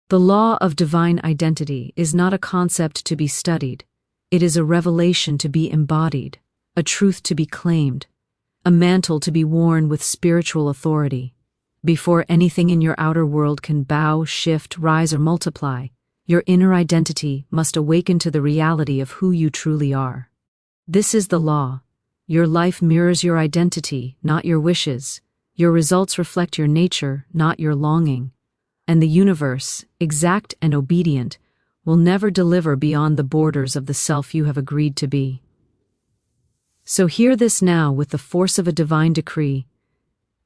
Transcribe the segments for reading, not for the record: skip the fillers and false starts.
The law of divine identity is not a concept to be studied. It is a revelation to be embodied, a truth to be claimed, a mantle to be worn with spiritual authority. Before anything in your outer world can bow, shift, rise, or multiply, your inner identity must awaken to the reality of who you truly are. This is the law. Your life mirrors your identity, not your wishes. Your results reflect your nature, not your longing. And the universe, exact and obedient, will never deliver beyond the borders of the self you have agreed to be. So hear this now with the force of a divine decree.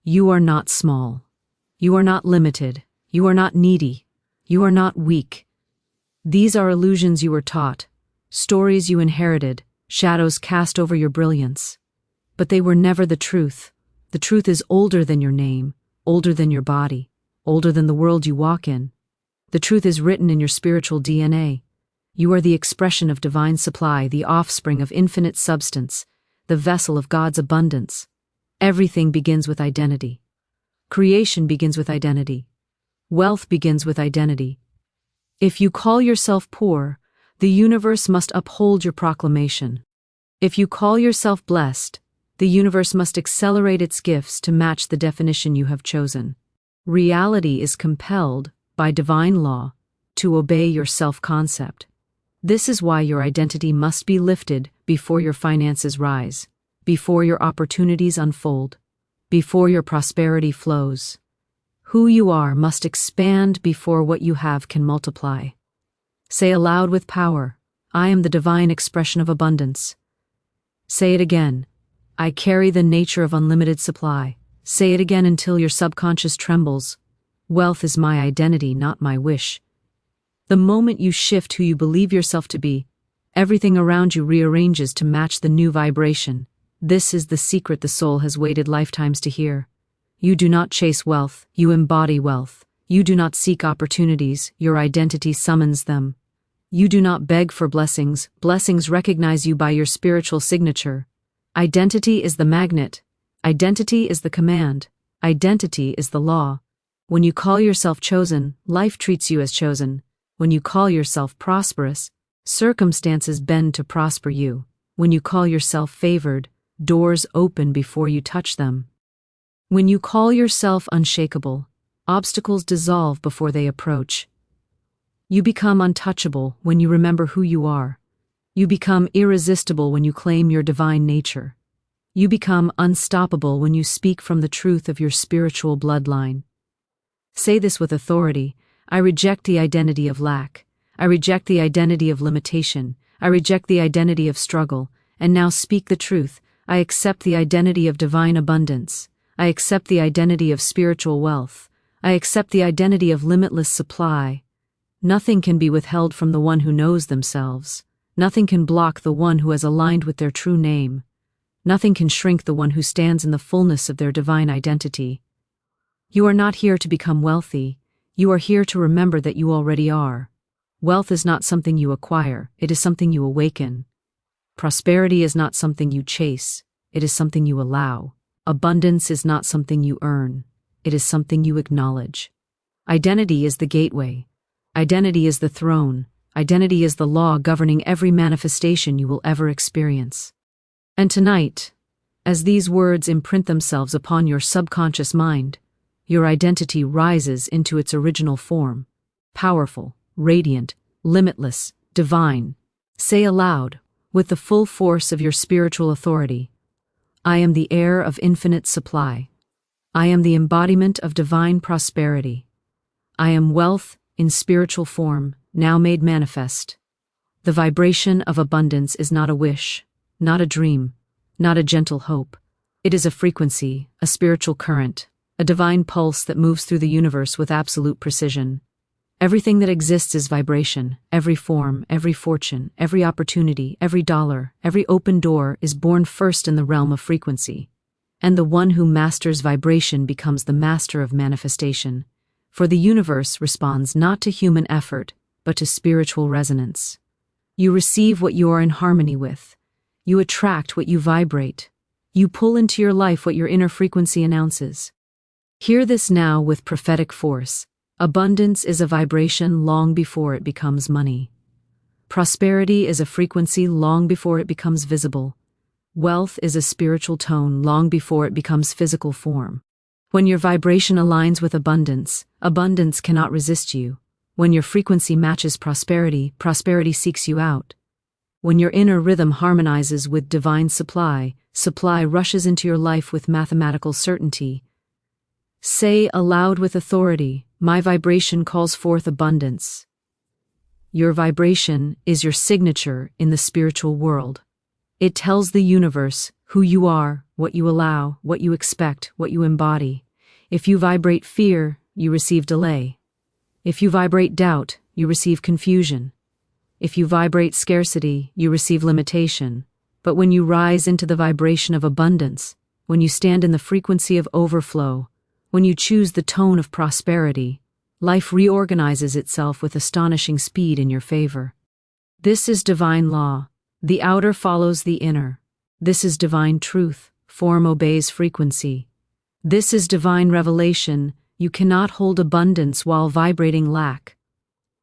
You are not small. You are not limited. You are not needy. You are not weak. These are illusions you were taught, stories you inherited, shadows cast over your brilliance. But they were never the truth. The truth is older than your name, older than your body, older than the world you walk in. The truth is written in your spiritual DNA. You are the expression of divine supply, the offspring of infinite substance, the vessel of God's abundance. Everything begins with identity. Creation begins with identity. Wealth begins with identity. If you call yourself poor, the universe must uphold your proclamation. If you call yourself blessed, the universe must accelerate its gifts to match the definition you have chosen. Reality is compelled, by divine law, to obey your self-concept. This is why your identity must be lifted before your finances rise, before your opportunities unfold, before your prosperity flows. Who you are must expand before what you have can multiply. Say aloud with power, I am the divine expression of abundance. Say it again, I carry the nature of unlimited supply. Say it again until your subconscious trembles. Wealth is my identity, not my wish. The moment you shift who you believe yourself to be, everything around you rearranges to match the new vibration. This is the secret the soul has waited lifetimes to hear. You do not chase wealth, you embody wealth. You do not seek opportunities, your identity summons them. You do not beg for blessings, blessings recognize you by your spiritual signature. Identity is the magnet. Identity is the command. Identity is the law. When you call yourself chosen, life treats you as chosen. When you call yourself prosperous, circumstances bend to prosper you. When you call yourself favored, doors open before you touch them. When you call yourself unshakable, obstacles dissolve before they approach. You become untouchable when you remember who you are. You become irresistible when you claim your divine nature. You become unstoppable when you speak from the truth of your spiritual bloodline. Say this with authority, I reject the identity of lack. I reject the identity of limitation. I reject the identity of struggle, and now speak the truth. I accept the identity of divine abundance. I accept the identity of spiritual wealth. I accept the identity of limitless supply. Nothing can be withheld from the one who knows themselves. Nothing can block the one who has aligned with their true name. Nothing can shrink the one who stands in the fullness of their divine identity. You are not here to become wealthy. You are here to remember that you already are. Wealth is not something you acquire, it is something you awaken. Prosperity is not something you chase, it is something you allow. Abundance is not something you earn, it is something you acknowledge. Identity is the gateway. Identity is the throne. Identity is the law governing every manifestation you will ever experience. And tonight, as these words imprint themselves upon your subconscious mind, your identity rises into its original form, powerful, radiant, limitless, divine. Say aloud, with the full force of your spiritual authority, I am the heir of infinite supply. I am the embodiment of divine prosperity. I am wealth in spiritual form, now made manifest. The vibration of abundance is not a wish, not a dream, not a gentle hope. It is a frequency, a spiritual current, a divine pulse that moves through the universe with absolute precision. Everything that exists is vibration. Every form, every fortune, every opportunity, every dollar, every open door is born first in the realm of frequency. And the one who masters vibration becomes the master of manifestation. For the universe responds not to human effort, but to spiritual resonance. You receive what you are in harmony with. You attract what you vibrate. You pull into your life what your inner frequency announces. Hear this now with prophetic force. Abundance is a vibration long before it becomes money. Prosperity is a frequency long before it becomes visible. Wealth is a spiritual tone long before it becomes physical form. When your vibration aligns with abundance, abundance cannot resist you. When your frequency matches prosperity, prosperity seeks you out. When your inner rhythm harmonizes with divine supply, supply rushes into your life with mathematical certainty. Say aloud with authority, my vibration calls forth abundance. Your vibration is your signature in the spiritual world. It tells the universe who you are, what you allow, what you expect, what you embody. If you vibrate fear, you receive delay. If you vibrate doubt, you receive confusion. If you vibrate scarcity, you receive limitation. But when you rise into the vibration of abundance, when you stand in the frequency of overflow, when you choose the tone of prosperity, life reorganizes itself with astonishing speed in your favor. This is divine law. The outer follows the inner. This is divine truth. Form obeys frequency. This is divine revelation. You cannot hold abundance while vibrating lack.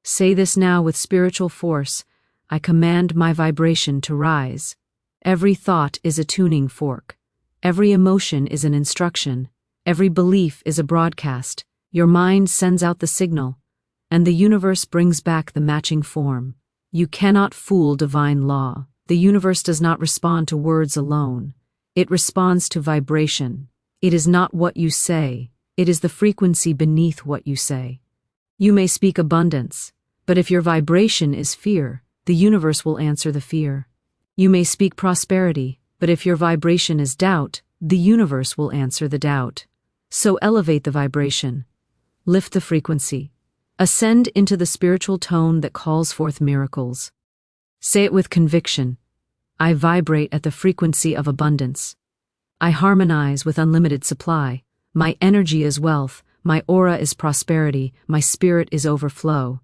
Say this now with spiritual force. I command my vibration to rise. Every thought is a tuning fork. Every emotion is an instruction. Every belief is a broadcast. Your mind sends out the signal, and the universe brings back the matching form. You cannot fool divine law. The universe does not respond to words alone. It responds to vibration. It is not what you say. It is the frequency beneath what you say. You may speak abundance, but if your vibration is fear, the universe will answer the fear. You may speak prosperity, but if your vibration is doubt, the universe will answer the doubt. So elevate the vibration. Lift the frequency. Ascend into the spiritual tone that calls forth miracles. Say it with conviction. I vibrate at the frequency of abundance. I harmonize with unlimited supply. My energy is wealth. My aura is prosperity. My spirit is overflow.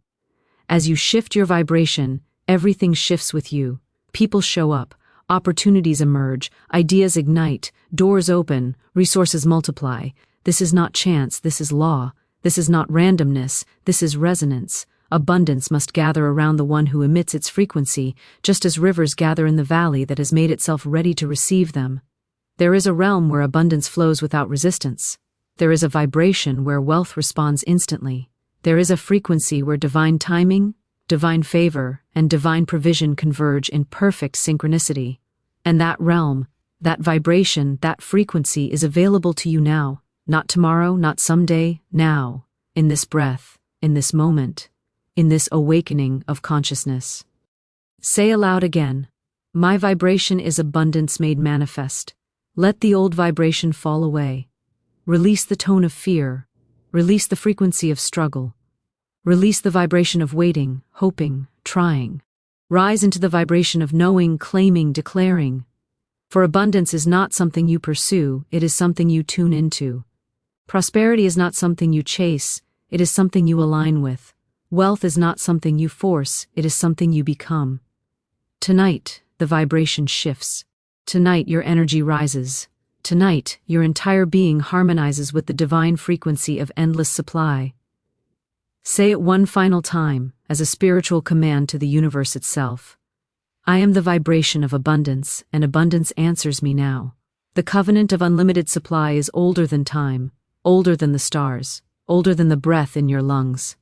As you shift your vibration, everything shifts with you. People show up. Opportunities emerge. Ideas ignite. Doors open. Resources multiply. This is not chance. This is law. This is not randomness. This is resonance. Abundance must gather around the one who emits its frequency, just as rivers gather in the valley that has made itself ready to receive them. There is a realm where abundance flows without resistance. There is a vibration where wealth responds instantly. There is a frequency where divine timing, divine favor, and divine provision converge in perfect synchronicity. And that realm, that vibration, that frequency is available to you now. Not tomorrow, not someday, now, in this breath, in this moment, in this awakening of consciousness. Say aloud again, my vibration is abundance made manifest. Let the old vibration fall away. Release the tone of fear. Release the frequency of struggle. Release the vibration of waiting, hoping, trying. Rise into the vibration of knowing, claiming, declaring. For abundance is not something you pursue, it is something you tune into. Prosperity is not something you chase, it is something you align with. Wealth is not something you force, it is something you become. Tonight, the vibration shifts. Tonight, your energy rises. Tonight, your entire being harmonizes with the divine frequency of endless supply. Say it one final time, as a spiritual command to the universe itself. I am the vibration of abundance, and abundance answers me now. The covenant of unlimited supply is older than time, older than the stars, older than the breath in your lungs.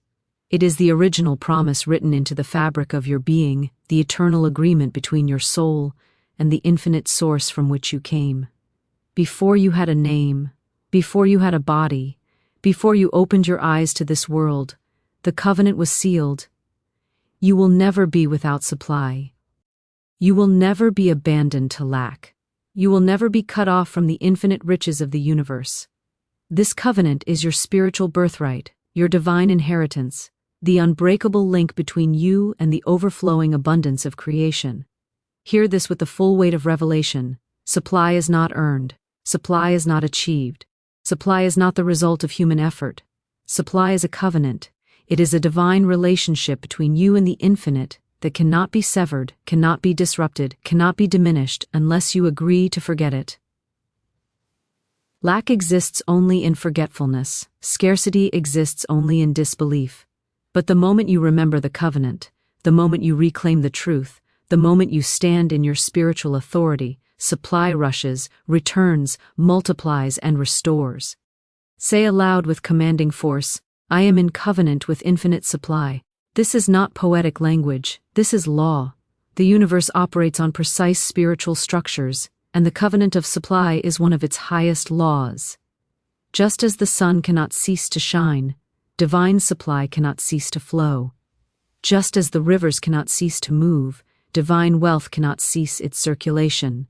It is the original promise written into the fabric of your being, the eternal agreement between your soul and the infinite source from which you came. Before you had a name, before you had a body, before you opened your eyes to this world, the covenant was sealed. You will never be without supply. You will never be abandoned to lack. You will never be cut off from the infinite riches of the universe. This covenant is your spiritual birthright, your divine inheritance, the unbreakable link between you and the overflowing abundance of creation. Hear this with the full weight of revelation. Supply is not earned. Supply is not achieved. Supply is not the result of human effort. Supply is a covenant. It is a divine relationship between you and the infinite that cannot be severed, cannot be disrupted, cannot be diminished unless you agree to forget it. Lack exists only in forgetfulness. Scarcity exists only in disbelief. But the moment you remember the covenant, the moment you reclaim the truth, the moment you stand in your spiritual authority, supply rushes, returns, multiplies, and restores. Say aloud with commanding force, I am in covenant with infinite supply. This is not poetic language, this is law. The universe operates on precise spiritual structures, and the covenant of supply is one of its highest laws. Just as the sun cannot cease to shine, divine supply cannot cease to flow. Just as the rivers cannot cease to move, divine wealth cannot cease its circulation.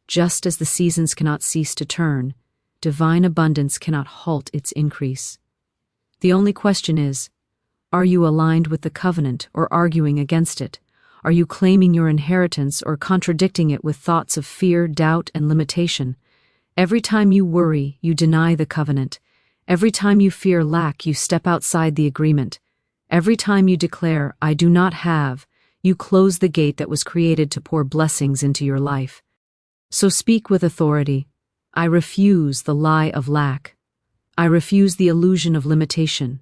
Just as the seasons cannot cease to turn, divine abundance cannot halt its increase. The only question is, are you aligned with the covenant or arguing against it? Are you claiming your inheritance or contradicting it with thoughts of fear, doubt, and limitation? Every time you worry, you deny the covenant. Every time you fear lack, you step outside the agreement. Every time you declare, I do not have, you close the gate that was created to pour blessings into your life. So speak with authority. I refuse the lie of lack. I refuse the illusion of limitation.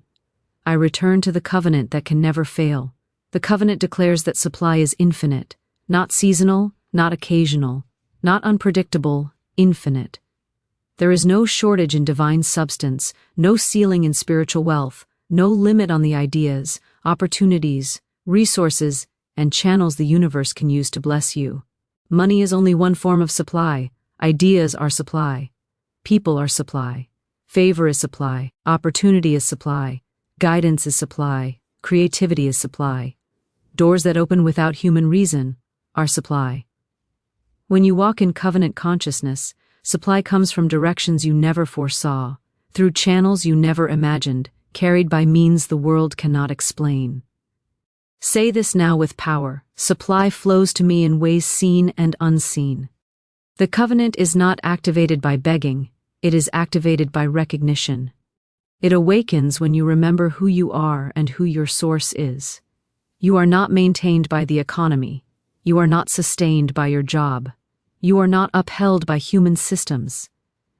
I return to the covenant that can never fail. The covenant declares that supply is infinite, not seasonal, not occasional, not unpredictable, infinite. There is no shortage in divine substance, no ceiling in spiritual wealth, no limit on the ideas, opportunities, resources, and channels the universe can use to bless you. Money is only one form of supply. Ideas are supply. People are supply. Favor is supply. Opportunity is supply. Guidance is supply. Creativity is supply. Doors that open without human reason are supply. When you walk in covenant consciousness, supply comes from directions you never foresaw, through channels you never imagined, carried by means the world cannot explain. Say this now with power. Supply flows to me in ways seen and unseen. The covenant is not activated by begging, it is activated by recognition. It awakens when you remember who you are and who your source is. You are not maintained by the economy. You are not sustained by your job. You are not upheld by human systems.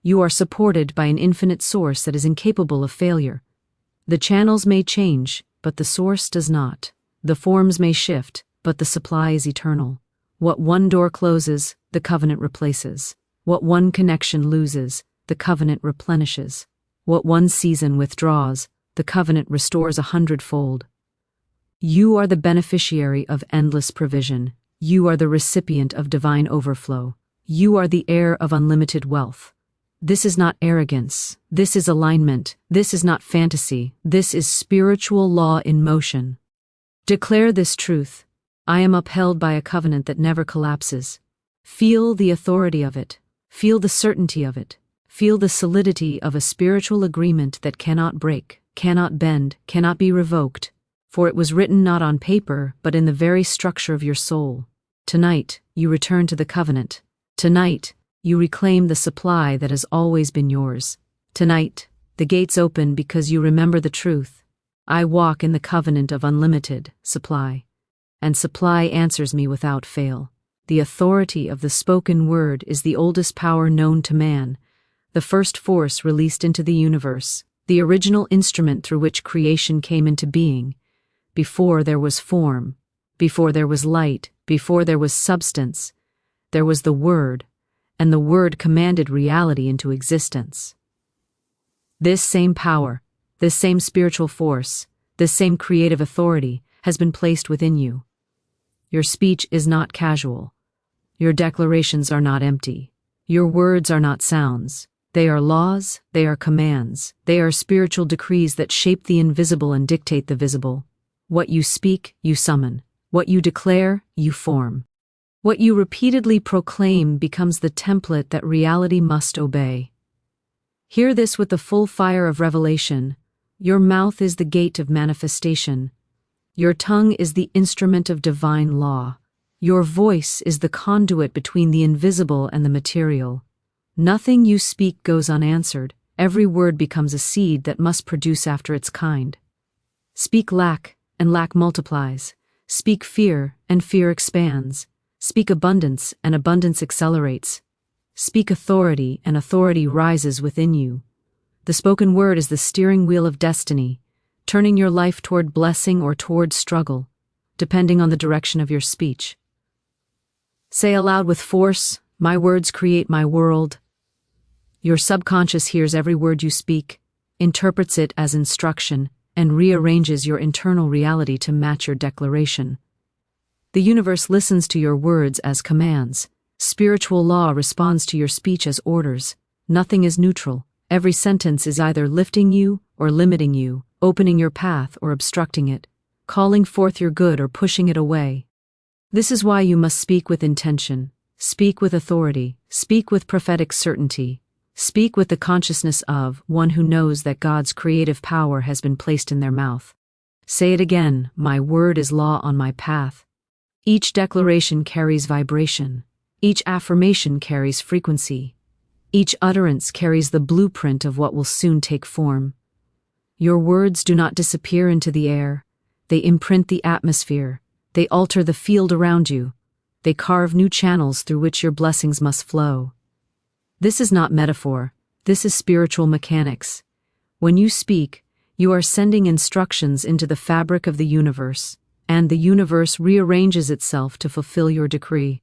You are supported by an infinite source that is incapable of failure. The channels may change, but the source does not. The forms may shift, but the supply is eternal. What one door closes, the covenant replaces. What one connection loses, the covenant replenishes. What one season withdraws, the covenant restores 100-fold. You are the beneficiary of endless provision. You are the recipient of divine overflow. You are the heir of unlimited wealth. This is not arrogance. This is alignment. This is not fantasy. This is spiritual law in motion. Declare this truth. I am upheld by a covenant that never collapses. Feel the authority of it. Feel the certainty of it. Feel the solidity of a spiritual agreement that cannot break, cannot bend, cannot be revoked. For it was written not on paper, but in the very structure of your soul. Tonight, you return to the covenant. Tonight, you reclaim the supply that has always been yours. Tonight, the gates open because you remember the truth. I walk in the covenant of unlimited supply. And supply answers me without fail. The authority of the spoken word is the oldest power known to man, the first force released into the universe, the original instrument through which creation came into being. Before there was form, before there was light, before there was substance, there was the Word, and the Word commanded reality into existence. This same power, this same spiritual force, this same creative authority has been placed within you. Your speech is not casual. Your declarations are not empty. Your words are not sounds. They are laws, they are commands, they are spiritual decrees that shape the invisible and dictate the visible. What you speak, you summon. What you declare, you form. What you repeatedly proclaim becomes the template that reality must obey. Hear this with the full fire of revelation. Your mouth is the gate of manifestation. Your tongue is the instrument of divine law. Your voice is the conduit between the invisible and the material. Nothing you speak goes unanswered. Every word becomes a seed that must produce after its kind. Speak lack, and lack multiplies. Speak fear, and fear expands. Speak abundance, and abundance accelerates. Speak authority, and authority rises within you. The spoken word is the steering wheel of destiny, turning your life toward blessing or toward struggle, depending on the direction of your speech. Say aloud with force, "My words create my world." Your subconscious hears every word you speak, interprets it as instruction, and rearranges your internal reality to match your declaration. The universe listens to your words as commands. Spiritual law responds to your speech as orders. Nothing is neutral. Every sentence is either lifting you or limiting you, opening your path or obstructing it, calling forth your good or pushing it away. This is why you must speak with intention, speak with authority, speak with prophetic certainty, speak with the consciousness of one who knows that God's creative power has been placed in their mouth. Say it again, "My word is law on my path." Each declaration carries vibration. Each affirmation carries frequency. Each utterance carries the blueprint of what will soon take form. Your words do not disappear into the air. They imprint the atmosphere. They alter the field around you. They carve new channels through which your blessings must flow. This is not metaphor. This is spiritual mechanics. When you speak, you are sending instructions into the fabric of the universe, and the universe rearranges itself to fulfill your decree.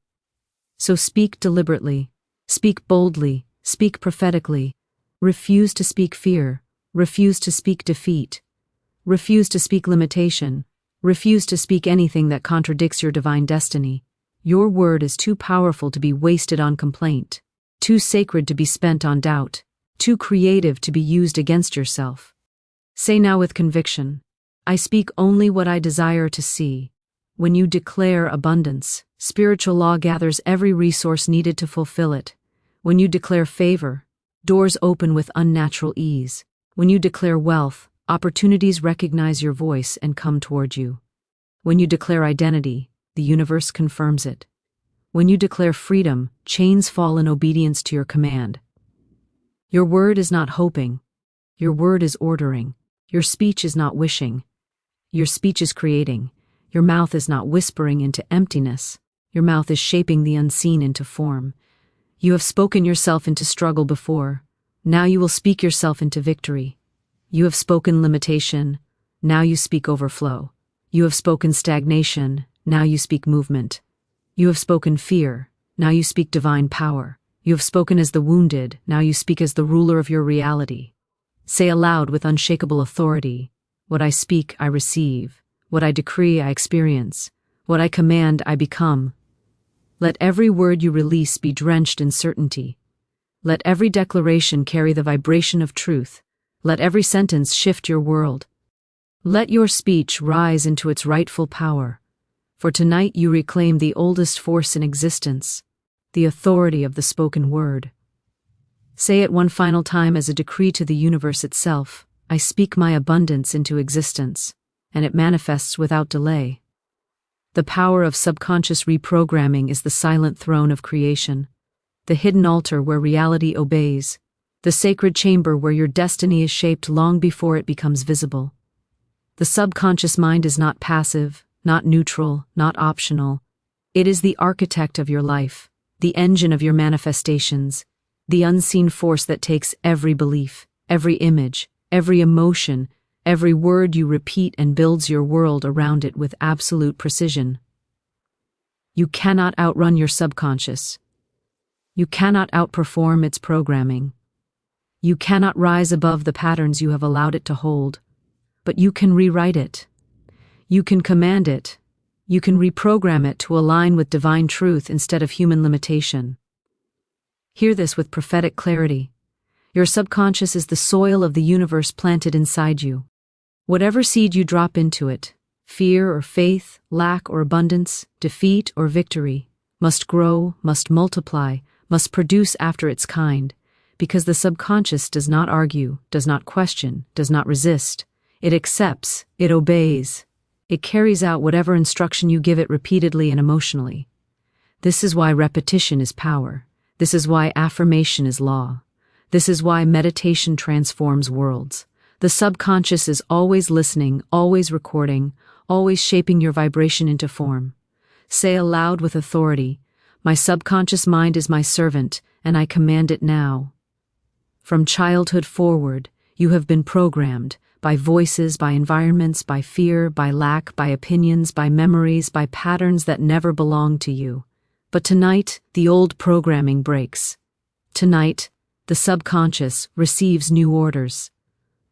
So speak deliberately. Speak boldly. Speak prophetically. Refuse to speak fear. Refuse to speak defeat. Refuse to speak limitation. Refuse to speak anything that contradicts your divine destiny. Your word is too powerful to be wasted on complaint, too sacred to be spent on doubt, too creative to be used against yourself. Say now with conviction, "I speak only what I desire to see." When you declare abundance, spiritual law gathers every resource needed to fulfill it. When you declare favor, doors open with unnatural ease. When you declare wealth, opportunities recognize your voice and come toward you. When you declare identity, the universe confirms it. When you declare freedom, chains fall in obedience to your command. Your word is not hoping. Your word is ordering. Your speech is not wishing. Your speech is creating. Your mouth is not whispering into emptiness. Your mouth is shaping the unseen into form. You have spoken yourself into struggle before. Now you will speak yourself into victory. You have spoken limitation. Now you speak overflow. You have spoken stagnation. Now you speak movement. You have spoken fear. Now you speak divine power. You have spoken as the wounded. Now you speak as the ruler of your reality. Say aloud with unshakable authority, "What I speak, I receive. What I decree, I experience. What I command, I become." Let every word you release be drenched in certainty. Let every declaration carry the vibration of truth. Let every sentence shift your world. Let your speech rise into its rightful power. For tonight you reclaim the oldest force in existence, the authority of the spoken word. Say it one final time as a decree to the universe itself, "I speak my abundance into existence," and it manifests without delay. The power of subconscious reprogramming is the silent throne of creation, the hidden altar where reality obeys, the sacred chamber where your destiny is shaped long before it becomes visible. The subconscious mind is not passive, not neutral, not optional. It is the architect of your life, the engine of your manifestations, the unseen force that takes every belief, every image, every emotion, every word you repeat and builds your world around it with absolute precision. You cannot outrun your subconscious. You cannot outperform its programming. You cannot rise above the patterns you have allowed it to hold. But you can rewrite it. You can command it. You can reprogram it to align with divine truth instead of human limitation. Hear this with prophetic clarity. Your subconscious is the soil of the universe planted inside you. Whatever seed you drop into it, fear or faith, lack or abundance, defeat or victory, must grow, must multiply, must produce after its kind, because the subconscious does not argue, does not question, does not resist. It accepts, it obeys. It carries out whatever instruction you give it repeatedly and emotionally. This is why repetition is power. This is why affirmation is law. This is why meditation transforms worlds. The subconscious is always listening, always recording, always shaping your vibration into form. Say aloud with authority, My subconscious mind is my servant, and I command it now. From childhood forward, you have been programmed by voices, by environments, by fear, by lack, by opinions, by memories, by patterns that never belonged to you. But tonight, the old programming breaks. Tonight, the subconscious receives new orders.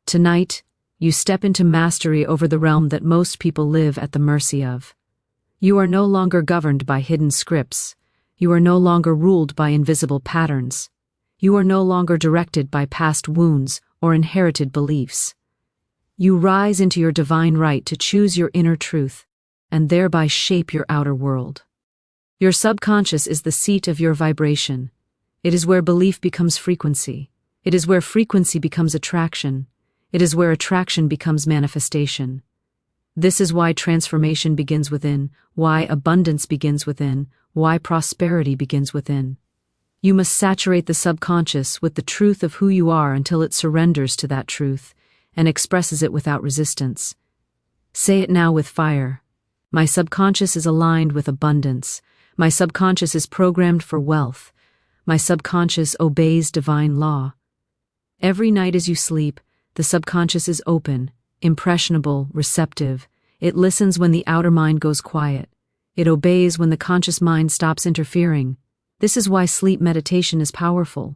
Tonight, you step into mastery over the realm that most people live at the mercy of. You are no longer governed by hidden scripts. You are no longer ruled by invisible patterns. You are no longer directed by past wounds or inherited beliefs. You rise into your divine right to choose your inner truth and thereby shape your outer world. Your subconscious is the seat of your vibration. It is where belief becomes frequency. It is where frequency becomes attraction. It is where attraction becomes manifestation. This is why transformation begins within, why abundance begins within, why prosperity begins within. You must saturate the subconscious with the truth of who you are until it surrenders to that truth and expresses it without resistance. Say it now with fire. My subconscious is aligned with abundance. My subconscious is programmed for wealth. My subconscious obeys divine law. Every night as you sleep, the subconscious is open, impressionable, receptive. It listens when the outer mind goes quiet. It obeys when the conscious mind stops interfering. This is why sleep meditation is powerful.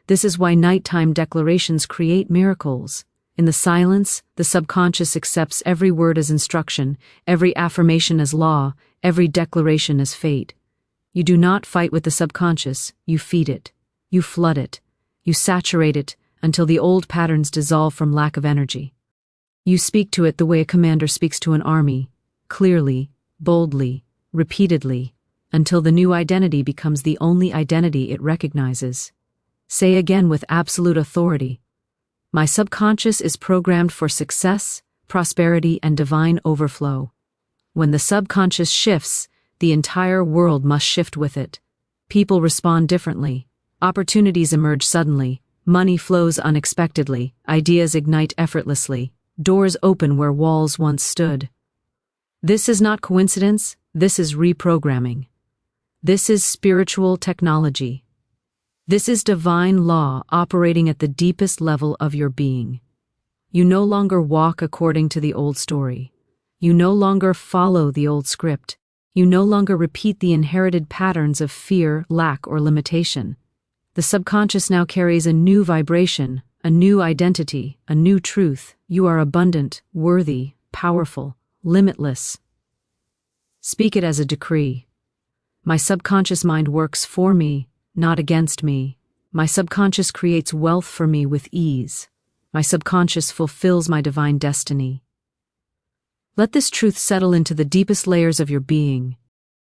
This is why nighttime declarations create miracles. In the silence, the subconscious accepts every word as instruction, every affirmation as law, every declaration as fate. You do not fight with the subconscious, you feed it. You flood it. You saturate it until the old patterns dissolve from lack of energy. You speak to it the way a commander speaks to an army, clearly, boldly, repeatedly, until the new identity becomes the only identity it recognizes. Say again with absolute authority, my subconscious is programmed for success, prosperity, and divine overflow. When the subconscious shifts, the entire world must shift with it. People respond differently. Opportunities emerge suddenly. Money flows unexpectedly. Ideas ignite effortlessly. Doors open where walls once stood. This is not coincidence. This is reprogramming. This is spiritual technology. This is divine law operating at the deepest level of your being. You no longer walk according to the old story. You no longer follow the old script. You no longer repeat the inherited patterns of fear, lack, or limitation. The subconscious now carries a new vibration, a new identity, a new truth. You are abundant, worthy, powerful, limitless. Speak it as a decree. My subconscious mind works for me, not against me. My subconscious creates wealth for me with ease. My subconscious fulfills my divine destiny. Let this truth settle into the deepest layers of your being.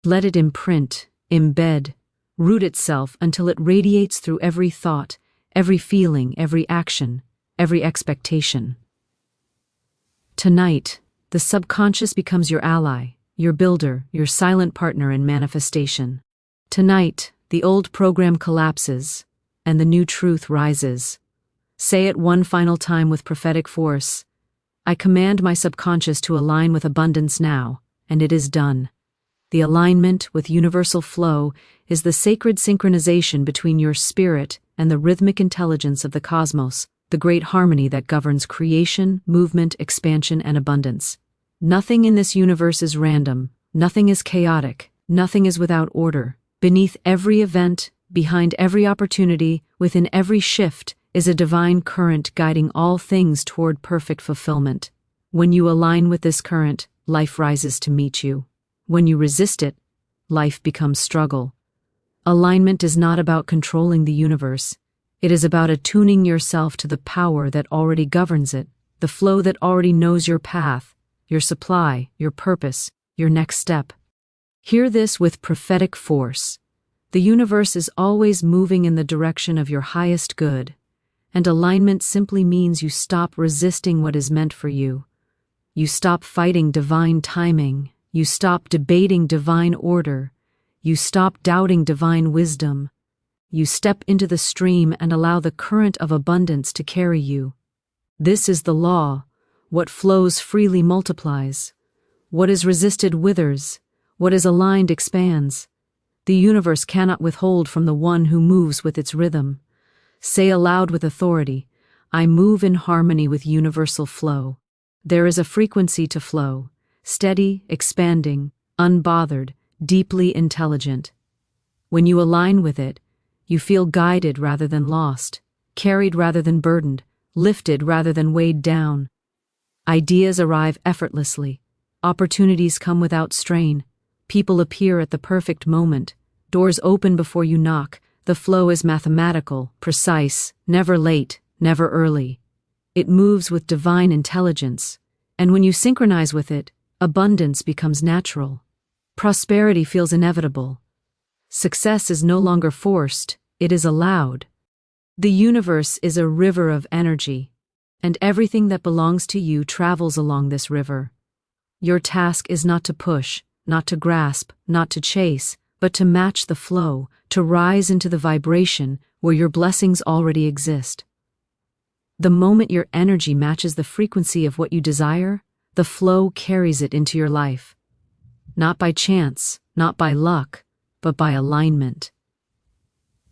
Let it imprint, embed, root itself until it radiates through every thought, every feeling, every action, every expectation. Tonight, the subconscious becomes your ally, your builder, your silent partner in manifestation. Tonight, the old program collapses, and the new truth rises. Say it one final time with prophetic force. I command my subconscious to align with abundance now, and it is done. The alignment with universal flow is the sacred synchronization between your spirit and the rhythmic intelligence of the cosmos, the great harmony that governs creation, movement, expansion, and abundance. Nothing in this universe is random, nothing is chaotic, nothing is without order. Beneath every event, behind every opportunity, within every shift, is a divine current guiding all things toward perfect fulfillment. When you align with this current, life rises to meet you. When you resist it, life becomes struggle. Alignment is not about controlling the universe. It is about attuning yourself to the power that already governs it, the flow that already knows your path, your supply, your purpose, your next step. Hear this with prophetic force. The universe is always moving in the direction of your highest good, and alignment simply means you stop resisting what is meant for you. You stop fighting divine timing. You stop debating divine order. You stop doubting divine wisdom. You step into the stream and allow the current of abundance to carry you. This is the law. What flows freely multiplies. What is resisted withers. What is aligned expands. The universe cannot withhold from the one who moves with its rhythm. Say aloud with authority, I move in harmony with universal flow. There is a frequency to flow, steady, expanding, unbothered, deeply intelligent. When you align with it, you feel guided rather than lost, carried rather than burdened, lifted rather than weighed down. Ideas arrive effortlessly, opportunities come without strain, people appear at the perfect moment, doors open before you knock. The flow is mathematical, precise, never late, never early. It moves with divine intelligence, and when you synchronize with it, abundance becomes natural. Prosperity feels inevitable. Success is no longer forced, it is allowed. The universe is a river of energy, and everything that belongs to you travels along this river. Your task is not to push, not to grasp, not to chase, but to match the flow, to rise into the vibration where your blessings already exist. The moment your energy matches the frequency of what you desire, the flow carries it into your life. Not by chance, not by luck, but by alignment.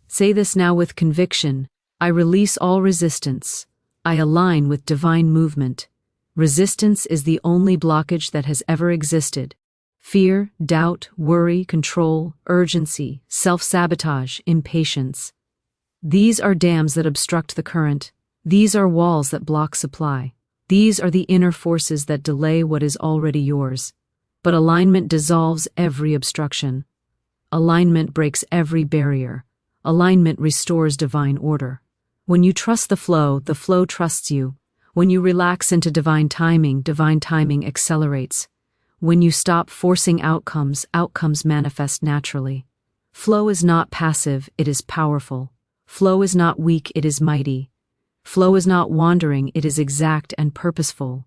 Say this now with conviction, I release all resistance. I align with divine movement. Resistance is the only blockage that has ever existed. Fear, doubt, worry, control, urgency, self-sabotage, impatience. These are dams that obstruct the current. These are walls that block supply. These are the inner forces that delay what is already yours. But alignment dissolves every obstruction. Alignment breaks every barrier. Alignment restores divine order. When you trust the flow trusts you. When you relax into divine timing accelerates. When you stop forcing outcomes manifest naturally. Flow is not passive, it is powerful. Flow is not weak, it is mighty. Flow is not wandering, it is exact and purposeful.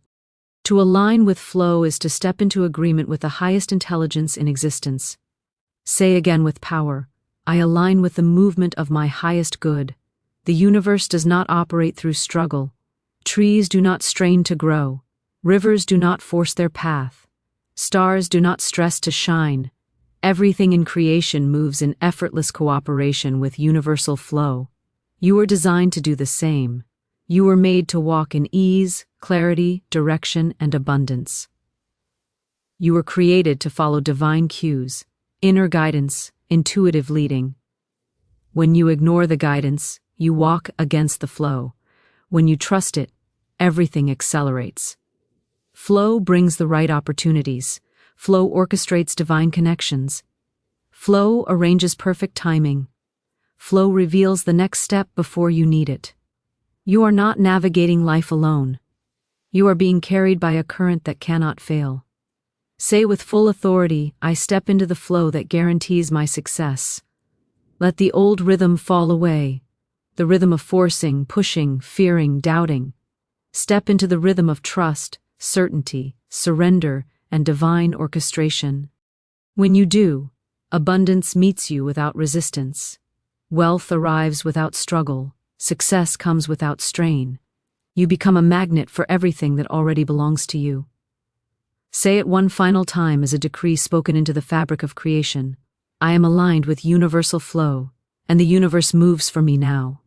To align with flow is to step into agreement with the highest intelligence in existence. Say again with power, I align with the movement of my highest good. The universe does not operate through struggle. Trees do not strain to grow. Rivers do not force their path. Stars do not stress to shine. Everything in creation moves in effortless cooperation with universal flow. You are designed to do the same. You were made to walk in ease, clarity, direction, and abundance. You were created to follow divine cues, inner guidance, intuitive leading. When you ignore the guidance, you walk against the flow. When you trust it, everything accelerates. Flow brings the right opportunities. Flow orchestrates divine connections. Flow arranges perfect timing. Flow reveals the next step before you need it. You are not navigating life alone. You are being carried by a current that cannot fail. Say with full authority, I step into the flow that guarantees my success. Let the old rhythm fall away, the rhythm of forcing, pushing, fearing, doubting. Step into the rhythm of trust, certainty, surrender, and divine orchestration. When you do, abundance meets you without resistance. Wealth arrives without struggle. Success comes without strain. You become a magnet for everything that already belongs to you. Say it one final time as a decree spoken into the fabric of creation. I am aligned with universal flow, and the universe moves for me now.